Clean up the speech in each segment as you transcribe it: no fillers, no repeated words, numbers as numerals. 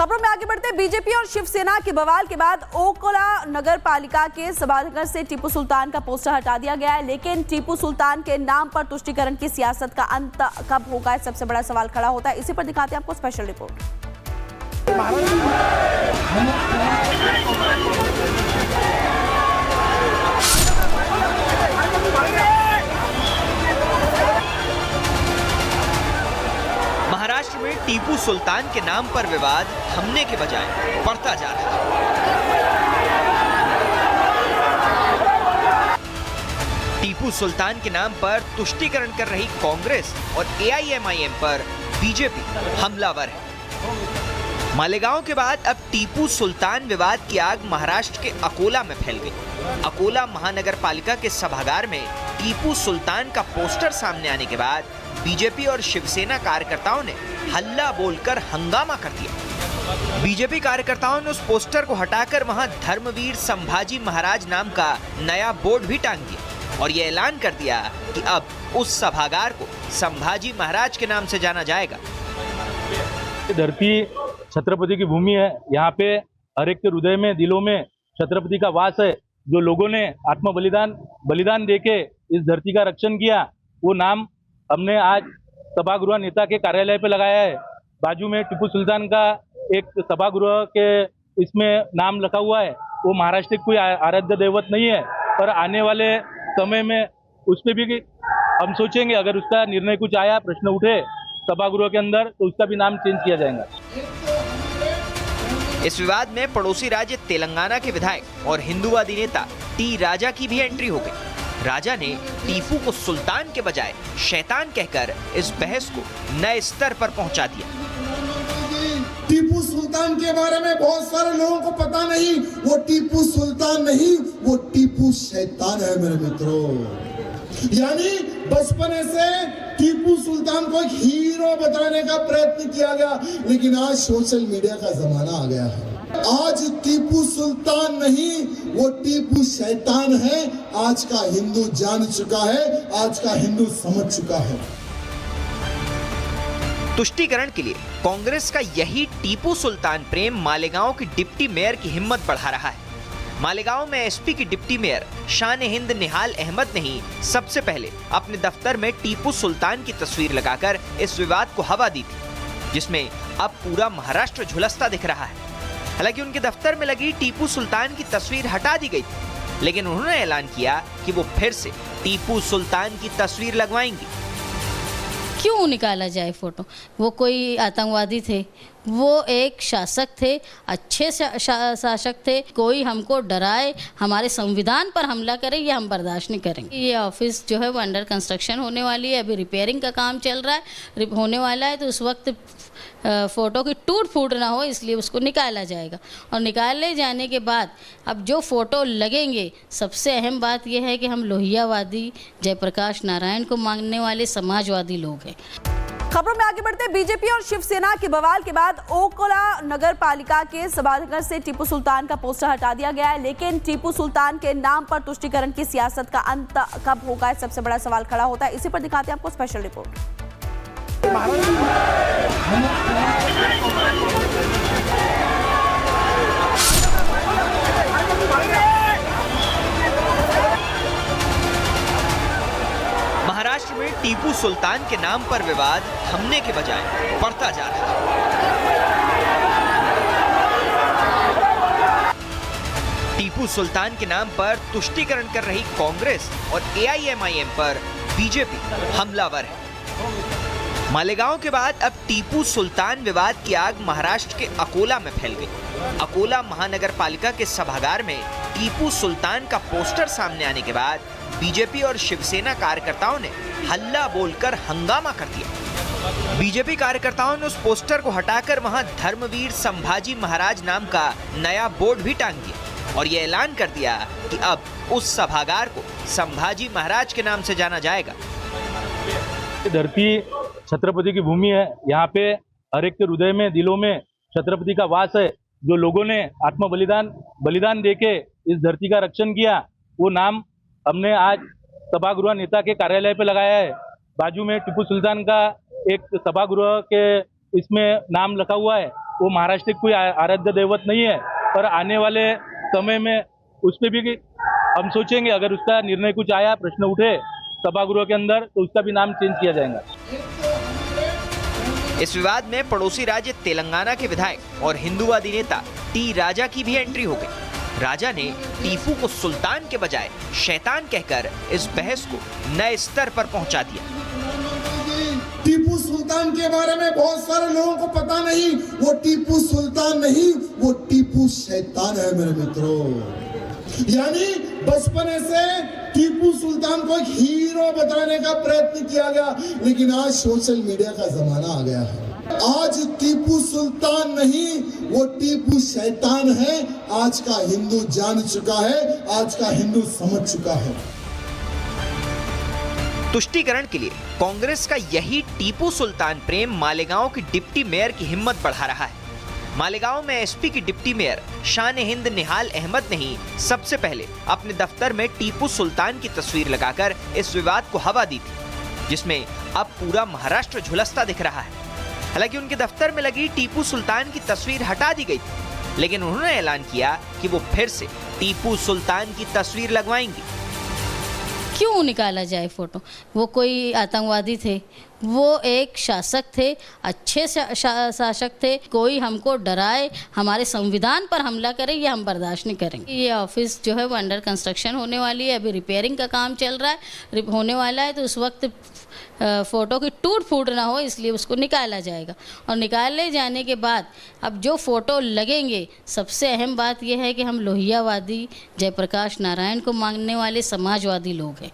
खबरों में आगे बढ़ते बीजेपी और शिवसेना के बवाल के बाद ओकोला नगर पालिका के सभागार से टीपू सुल्तान का पोस्टर हटा दिया गया है। लेकिन टीपू सुल्तान के नाम पर तुष्टीकरण की सियासत का अंत कब होगा, सबसे बड़ा सवाल खड़ा होता है। इसी पर दिखाते हैं आपको स्पेशल रिपोर्ट। महाराष्ट्र में टीपू सुल्तान के नाम पर विवाद थमने के बजाय बढ़ता जा रहा है। टीपू सुल्तान के नाम पर तुष्टीकरण कर रही कांग्रेस और एआईएमआईएम पर बीजेपी हमलावर है। मालेगांव के बाद अब टीपू सुल्तान विवाद की आग महाराष्ट्र के अकोला में फैल गई। अकोला महानगर पालिका के सभागार में टीपू सुल्तान का पोस्टर सामने आने के बाद बीजेपी और शिवसेना कार्यकर्ताओं ने हल्ला बोलकर हंगामा कर दिया। बीजेपी कार्यकर्ताओं ने उस पोस्टर को हटाकर वहां धर्मवीर संभाजी महाराज नाम का नया बोर्ड भी टांग दिया और ये ऐलान कर दिया कि अब उस सभागार को संभाजी महाराज के नाम से जाना जाएगा। धरती छत्रपति की भूमि है। यहाँ पे हर एक के हृदय में, दिलों में छत्रपति का वास है। जो लोगों ने आत्म बलिदान देके इस धरती का रक्षण किया, वो नाम हमने आज सभागृह नेता के कार्यालय पे लगाया है। बाजू में टीपू सुल्तान का एक सभागृह के इसमें नाम लिखा हुआ है। वो महाराष्ट्र की कोई आराध्य दैवत नहीं है, पर आने वाले समय में उस पर भी हम सोचेंगे। अगर उसका निर्णय कुछ आया, प्रश्न उठे सभागृह के अंदर, तो उसका भी नाम चेंज किया जाएगा। इस विवाद में पड़ोसी राज्य तेलंगाना के विधायक और हिंदूवादी नेता टी राजा की भी एंट्री हो गई। राजा ने टीपू को सुल्तान के बजाय शैतान कहकर इस बहस को नए स्तर पर पहुंचा दिया। टीपू सुल्तान के बारे में बहुत सारे लोगों को पता नहीं। वो टीपू सुल्तान नहीं, वो टीपू शैतान है मेरे मित्रों। यानी बचपन से टीपू सुल्तान को एक हीरो बताने का प्रयत्न किया गया, लेकिन आज सोशल मीडिया का जमाना आ गया है। आज टीपू सुल्तान नहीं, वो टीपू शैतान है। आज का हिंदू जान चुका है, आज का हिंदू समझ चुका है। तुष्टीकरण के लिए कांग्रेस का यही टीपू सुल्तान प्रेम मालेगांव की डिप्टी मेयर की हिम्मत बढ़ा रहा है। मालेगांव में एसपी की डिप्टी मेयर शान हिंद निहाल अहमद ने ही सबसे पहले अपने दफ्तर में टीपू सुल्तान की तस्वीर लगाकर इस विवाद को हवा दी थी, जिसमें अब पूरा महाराष्ट्र झुलसता दिख रहा है। हालांकि उनके दफ्तर में लगी टीपू सुल्तान की तस्वीर हटा दी गई थी, लेकिन उन्होंने ऐलान किया कि वो फिर से टीपू सुल्तान की तस्वीर लगवाएंगी। क्यों निकाला जाए फोटो? वो कोई आतंकवादी थे, वो एक शासक थे, अच्छे शासक थे। कोई हमको डराए, हमारे संविधान पर हमला करे, ये हम बर्दाश्त नहीं करेंगे। ये ऑफिस जो है वो अंडर कंस्ट्रक्शन होने वाली है, अभी रिपेयरिंग का काम चल रहा है, होने वाला है। तो उस वक्त फ़ोटो की टूट फूट ना हो, इसलिए उसको निकाला जाएगा। और निकाले जाने के बाद अब जो फ़ोटो लगेंगे, सबसे अहम बात यह है कि हम लोहियावादी, जयप्रकाश नारायण को मानने वाले समाजवादी लोग हैं। खबरों में आगे बढ़ते बीजेपी और शिवसेना के बवाल के बाद ओकोला नगर पालिका के सभागार से टीपू सुल्तान का पोस्टर हटा दिया गया है। लेकिन टीपू सुल्तान के नाम पर तुष्टीकरण की सियासत का अंत कब होगा, सबसे बड़ा सवाल खड़ा होता है। इसी पर दिखाते हैं आपको स्पेशल रिपोर्ट। महाराष्ट्र में टीपू सुल्तान के नाम पर विवाद थमने के बजाय बढ़ता जा रहा है। टीपू सुल्तान के नाम पर तुष्टीकरण कर रही कांग्रेस और एआईएमआईएम पर बीजेपी हमलावर है। मालेगांव के बाद अब टीपू सुल्तान विवाद की आग महाराष्ट्र के अकोला में फैल गई। अकोला महानगर पालिका के सभागार में टीपू सुल्तान का पोस्टर सामने आने के बाद बीजेपी और शिवसेना कार्यकर्ताओं ने हल्ला बोलकर हंगामा कर दिया। बीजेपी कार्यकर्ताओं ने उस पोस्टर को हटाकर वहां धर्मवीर संभाजी महाराज नाम का नया बोर्ड भी टांग दिया और ये ऐलान कर दिया कि अब उस सभागार को संभाजी महाराज के नाम से जाना जाएगा। धरती छत्रपति की भूमि है। यहाँ पे हर एक के हृदय में, दिलों में छत्रपति का वास है। जो लोगों ने आत्म बलिदान देके इस धरती का रक्षण किया, वो नाम हमने आज सभागृह नेता के कार्यालय पे लगाया है। बाजू में टीपू सुल्तान का एक सभागृह के इसमें नाम लिखा हुआ है। वो महाराष्ट्र की कोई आराध्य दैवत नहीं है, पर आने वाले समय में उस पर भी हम सोचेंगे, अगर उसका निर्णय कुछ आया, प्रश्न उठे सभागृह के अंदर, तो उसका भी नाम चेंज किया जाएगा। इस विवाद में पड़ोसी राज्य तेलंगाना के विधायक और हिंदूवादी नेता टी राजा की भी एंट्री हो गई। राजा ने टीपू को सुल्तान के बजाय शैतान कहकर इस बहस को नए स्तर पर पहुंचा दिया। टीपू सुल्तान के बारे में बहुत सारे लोगों को पता नहीं, वो टीपू सुल्तान नहीं, वो टीपू शैतान है मेरे मित्रों। यानी बचपन से टीपू सुल्तान को एक हीरो बताने का प्रयत्न किया गया, लेकिन आज सोशल मीडिया का जमाना आ गया है। आज टीपू सुल्तान नहीं, वो टीपू शैतान है। आज का हिंदू जान चुका है, आज का हिंदू समझ चुका है। तुष्टीकरण के लिए कांग्रेस का यही टीपू सुल्तान प्रेम मालेगांव की डिप्टी मेयर की हिम्मत बढ़ा रहा है। मालेगांव में एसपी की डिप्टी मेयर शान-ए-हिंद निहाल अहमद ने ही सबसे पहले अपने दफ्तर में टीपू सुल्तान की तस्वीर लगाकर इस विवाद को हवा दी थी, जिसमें अब पूरा महाराष्ट्र झुलसता दिख रहा है। हालांकि उनके दफ्तर में लगी टीपू सुल्तान की तस्वीर हटा दी गई थी, लेकिन उन्होंने ऐलान किया कि वो फिर से टीपू सुल्तान की तस्वीर लगवाएंगी। क्यों निकाला जाए फोटो? वो कोई आतंकवादी थे, वो एक शासक थे, अच्छे शासक थे। कोई हमको डराए, हमारे संविधान पर हमला करे, ये हम बर्दाश्त नहीं करेंगे। ये ऑफिस जो है वो अंडर कंस्ट्रक्शन होने वाली है, अभी रिपेयरिंग का काम चल रहा है, होने वाला है, तो उस वक्त फ़ोटो की टूट फूट ना हो, इसलिए उसको निकाला जाएगा। और निकाले जाने के बाद अब जो फ़ोटो लगेंगे, सबसे अहम बात यह है कि हम लोहियावादी जयप्रकाश नारायण को मानने वाले समाजवादी लोग हैं।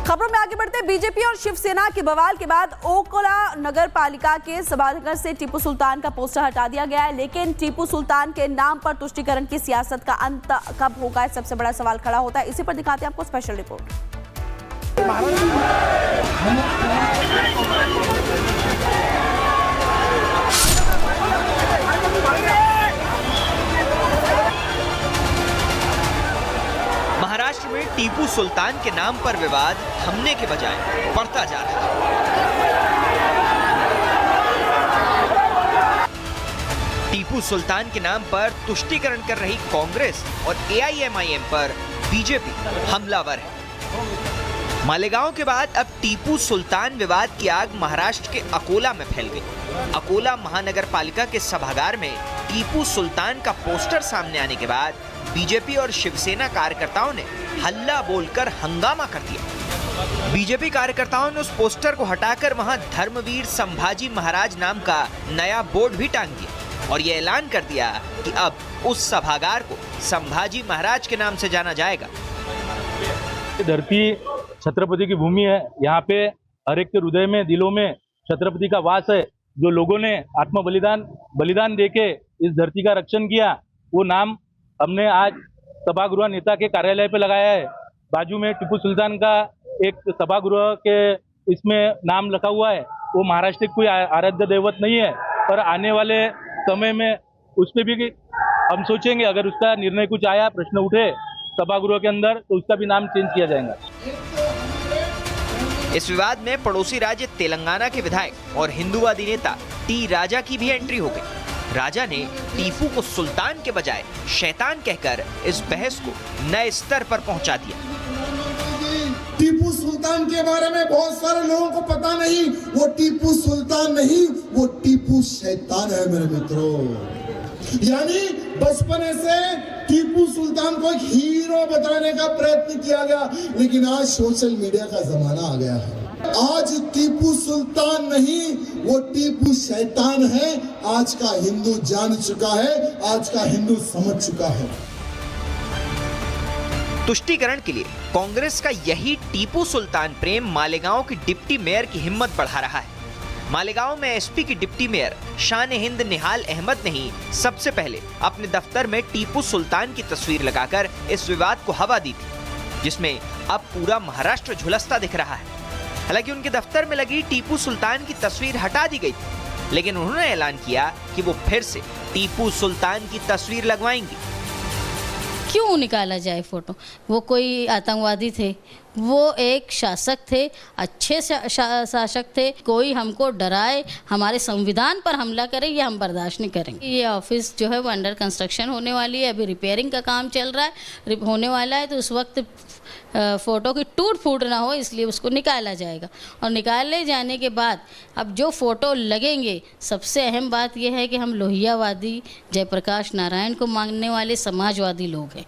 खबरों में आगे बढ़ते, बीजेपी और शिवसेना के बवाल के बाद ओकोला नगर पालिका के सभागार से टीपू सुल्तान का पोस्टर हटा दिया गया है, लेकिन टीपू सुल्तान के नाम पर तुष्टीकरण की सियासत का अंत कब होगा, सबसे बड़ा सवाल खड़ा होता है। इसी पर दिखाते हैं आपको स्पेशल रिपोर्ट। महाराष्ट्र में टीपू सुल्तान के नाम पर विवाद थमने के बजाय बढ़ता जा रहा है। टीपू सुल्तान के नाम पर तुष्टीकरण कर रही कांग्रेस और एआईएमआईएम पर बीजेपी हमलावर है। मालेगांव के बाद अब टीपू सुल्तान विवाद की आग महाराष्ट्र के अकोला में फैल गई। अकोला महानगर पालिका के सभागार में टीपू सुल्तान का पोस्टर सामने आने के बाद बीजेपी और शिवसेना कार्यकर्ताओं ने हल्ला बोलकर हंगामा कर दिया। बीजेपी कार्यकर्ताओं ने उस पोस्टर को हटाकर वहां धर्मवीर संभाजी महाराज नाम का नया बोर्ड भी टांग दिया और ये ऐलान कर दिया कि अब उस सभागार को संभाजी महाराज के नाम से जाना जाएगा। धरती छत्रपति की भूमि है, यहाँ पे हर एक के हृदय में, दिलों में छत्रपति का वास है। जो लोगों ने आत्म बलिदान देके इस धरती का रक्षण किया, वो नाम हमने आज सभागृह नेता के कार्यालय पे लगाया है। बाजू में टीपू सुल्तान का एक सभागृह के इसमें नाम लिखा हुआ है। वो महाराष्ट्र की कोई आराध्य दैवत नहीं है, पर आने वाले समय में उस पर भी हम सोचेंगे, अगर उसका निर्णय कुछ आया, प्रश्न उठे सभागृह के अंदर, तो उसका भी नाम चेंज किया जाएगा। इस विवाद में पड़ोसी राज्य तेलंगाना के विधायक और हिंदूवादी नेता टी राजा की भी एंट्री हो गई। राजा ने टीपू को सुल्तान के बजाय शैतान कहकर इस बहस को नए स्तर पर पहुंचा दिया। टीपू सुल्तान के बारे में बहुत सारे लोगों को पता नहीं, वो टीपू सुल्तान नहीं, वो टीपू शैतान है मेरे मित्रों। यानी बचपन से टीपू सुल्तान को एक हीरो बताने का प्रयत्न किया गया, लेकिन आज सोशल मीडिया का जमाना आ गया है। आज टीपू सुल्तान नहीं, वो टीपू शैतान है। आज का हिंदू जान चुका है, आज का हिंदू समझ चुका है। तुष्टीकरण के लिए कांग्रेस का यही टीपू सुल्तान प्रेम मालेगांव की डिप्टी मेयर की हिम्मत बढ़ा रहा है। मालेगांव में एसपी की डिप्टी मेयर शान-ए-हिंद निहाल अहमद ने ही सबसे पहले अपने दफ्तर में टीपू सुल्तान की तस्वीर लगाकर इस विवाद को हवा दी थी, जिसमें अब पूरा महाराष्ट्र झुलसता दिख रहा है। हालांकि उनके दफ्तर में लगी टीपू सुल्तान की तस्वीर हटा दी गई थी, लेकिन उन्होंने ऐलान किया कि वो फिर से टीपू सुल्तान की तस्वीर लगवाएंगी। क्यों निकाला जाए फोटो? वो कोई आतंकवादी थे, वो एक शासक थे, अच्छे शासक थे। कोई हमको डराए, हमारे संविधान पर हमला करे, ये हम बर्दाश्त नहीं करेंगे। ये ऑफिस जो है वो अंडर कंस्ट्रक्शन होने वाली है, अभी रिपेयरिंग का काम चल रहा है, होने वाला है, तो उस वक्त फ़ोटो की टूट फूट ना हो इसलिए उसको निकाला जाएगा। और निकाले जाने के बाद अब जो फ़ोटो लगेंगे, सबसे अहम बात यह है कि हम लोहियावादी, जयप्रकाश नारायण को मानने वाले समाजवादी लोग हैं।